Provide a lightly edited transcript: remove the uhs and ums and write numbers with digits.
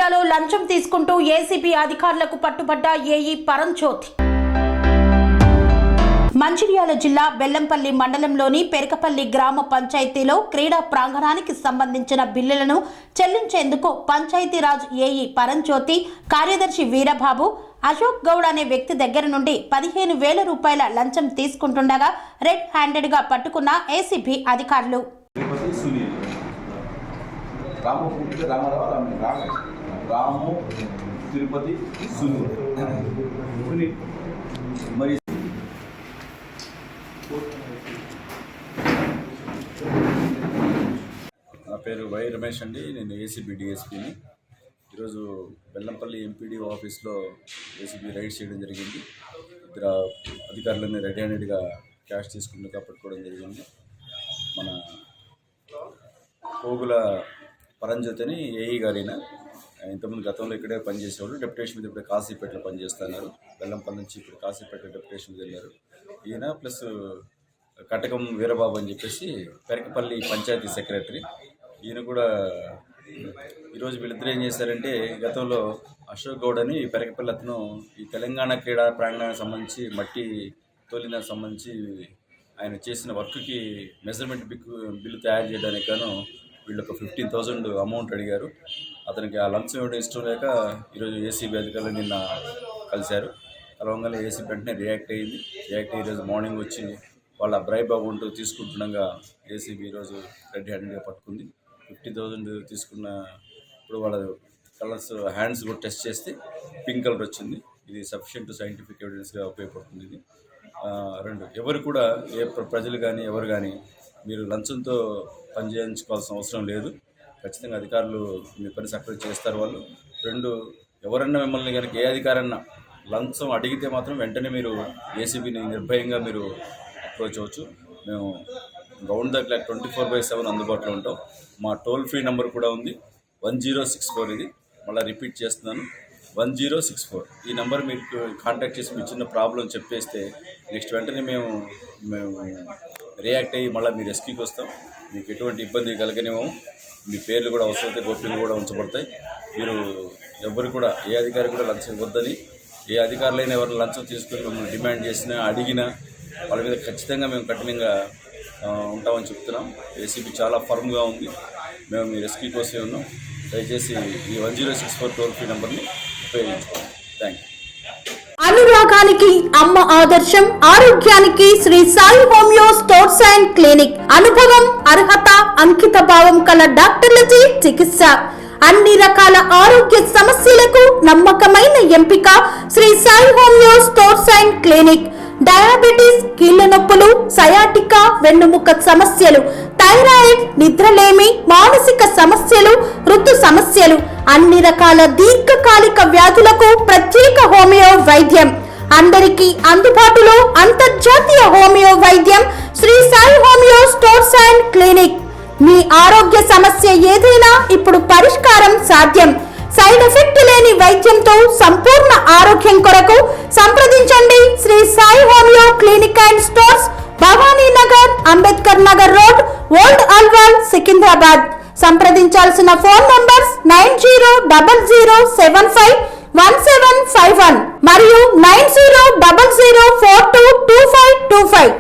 జిల్లాలో లంచం తీసుకుంటూ ఏసీబీ అధికారులకు పట్టుబడ్డ ఏఈ పరంజ్యోతి. మంచిర్యాల జిల్లా బెల్లంపల్లి మండలంలోని పెరకపల్లి గ్రామ పంచాయతీలో క్రీడా ప్రాంగణానికి సంబంధించిన బిల్లులను చెల్లించేందుకు పంచాయతీరాజ్ ఏఈ పరంజ్యోతి, కార్యదర్శి వీరబాబు, అశోక్ గౌడ్ అనే వ్యక్తి దగ్గర నుండి 15,000 రూపాయల లంచం తీసుకుంటుండగా రెడ్ హ్యాండెడ్ గా పట్టుకున్న ఏసీబీ అధికారులు. రాము తిరుపతి సునీల్. మరి నా పేరు వై రమేష్ అండి. నేను ఏసీబీ డిఎస్పీని. ఈరోజు బెల్లంపల్లి ఎంపీడీ ఆఫీస్లో ఏసీబీ రైడ్ చేయడం జరిగింది. ఇద్దరు అధికారులని రెడ్ హ్యాండెడ్గా క్యాష్ తీసుకుంటూ పట్టుకోవడం జరిగింది. మన కోగుల పరంజ్యోతి అని ఏఈ గారిన ఇంతకుముందు గతంలో ఇక్కడే పనిచేసేవాళ్ళు. డెప్యుటేషన్ మీద ఇప్పుడు కాశీపేటలో పనిచేస్తున్నారు. బెల్లంపల్లి నుంచి ఇప్పుడు కాశీపేట డెప్యుటేషన్ మీద వెళ్ళారు. ఈయన ప్లస్ కటకం వీరబాబు అని చెప్పేసి పెరకపల్లి పంచాయతీ సెక్రటరీ. ఈయన కూడా ఈరోజు వీళ్ళిద్దరు ఏం చేశారంటే, గతంలో అశోక్ గౌడ్ అని పెరకపల్లి అతను ఈ తెలంగాణ క్రీడా ప్రాంగణానికి సంబంధించి మట్టి తోలినానికి సంబంధించి ఆయన చేసిన వర్క్కి మెజర్మెంట్ బిల్లు తయారు చేయడానికి గాను వీళ్ళు ఒక 15,000 అమౌంట్ అడిగారు. అతనికి ఆ లంచం ఇవ్వడం ఇష్టం లేక ఈరోజు ఏసీబీ అధికారులు నిన్న కలిశారు. కలవంగానే ఏసీబీ వెంటనే రియాక్ట్ అయ్యింది. ఈరోజు మార్నింగ్ వచ్చి వాళ్ళ బ్రైబ్ అమౌంట్ తీసుకుంటుండగా ఏసీబీ ఈరోజు రెడ్ హ్యాండెడ్గా పట్టుకుంది. 50,000 తీసుకున్న ఇప్పుడు వాళ్ళ కలర్స్ హ్యాండ్స్ కూడా టెస్ట్ చేస్తే పింక్ కలర్ వచ్చింది. ఇది సఫిషియెంట్ సైంటిఫిక్ ఎవిడెన్స్గా ఉపయోగపడుతుంది. ఇది రెండు, ఎవరు కూడా ప్రజలు కానీ ఎవరు కానీ మీరు లంచంతో పనిచేయించుకోవాల్సిన అవసరం లేదు. ఖచ్చితంగా అధికారులు మీ పని సక్రమంగా చేస్తారు వాళ్ళు. రెండు, ఎవరన్నా మిమ్మల్ని కనుక ఏ అధికారన్నా లంచం అడిగితే మాత్రం వెంటనే మీరు ఏసీబీని నిర్భయంగా మీరు అప్రోచ్ అవ్వచ్చు. మేము రౌండ్ ద క్లాక్ 24/7 అందుబాటులో ఉంటాం. మా టోల్ ఫ్రీ నెంబర్ కూడా ఉంది, 1064. ఇది మళ్ళీ రిపీట్ చేస్తున్నాను, 1064. ఈ నెంబర్ మీకు కాంటాక్ట్ చేసి మీ చిన్న ప్రాబ్లం చెప్పేస్తే నెక్స్ట్ వెంటనే మేము రియాక్ట్ అయ్యి మళ్ళీ మీ రెస్క్యూకి వస్తాం. మీకు ఎటువంటి ఇబ్బంది కలగనివ్వము. మీ పేర్లు కూడా అవసరమైతే గోప్యంగా కూడా ఉంచబడతాయి. మీరు ఎవరు కూడా ఏ అధికారి కూడా లంచం ఇవ్వద్దని, ఏ అధికారులైనా ఎవరిని లంచం తీసుకుని మిమ్మల్ని డిమాండ్ చేసినా అడిగినా వాళ్ళ మీద ఖచ్చితంగా మేము కఠినంగా ఉంటామని చెప్తున్నాం. ఏసీబీ చాలా ఫర్మ్గా ఉంది. మేము మీ రెస్క్యూ కోసమే ఉన్నాం. దయచేసి ఈ 1064 టోల్ ఫ్రీ నెంబర్ని ఉపయోగించుకోండి. Thank you. అనురాగానికి అమ్మ ఆదర్శం, ఆరోగ్యానికి Shri Sai homeo stores and clinic. అనుభవం, అర్హత, అంకిత భావం కల డాక్టర్లచే చికిత్స. అన్ని రకాల ఆరోగ్య సమస్యలకు నమ్మకమైన ఎంపిక Shri Sai homeo stores and clinic. Diabetes, కీళ్ల నొప్పులు, సయాటికా, వెన్నుముక సమస్యలు, థైరాయిడ్, నిద్రలేమి, మానసిక సమస్యలు, ఋతు సమస్యలు, అన్ని రకాల దీర్ఘకాలిక వ్యాధులకు ప్రత్యేక హోమియో వైద్యం. అందరికీ అందుబాటులో అంతర్జాతీయ హోమియో వైద్యం Shri Sai homeo stores and clinic. మీ ఆరోగ్య సమస్య ఏదైనా ఇప్పుడు పరిష్కారం సాధ్యం. సైడ్ ఎఫెక్ట్ లేని వైద్యంతో సంపూర్ణ ఆరోగ్యం కొరకు సంప్రదించండి Shri Sai homeo clinic and stores, Bhavani Nagar, Ambedkar Nagar road, old Alwal, Secunderabad. సంప్రదించాల్సిన ఫోన్ నంబర్స్ 9000751751 మరియు 9000422525.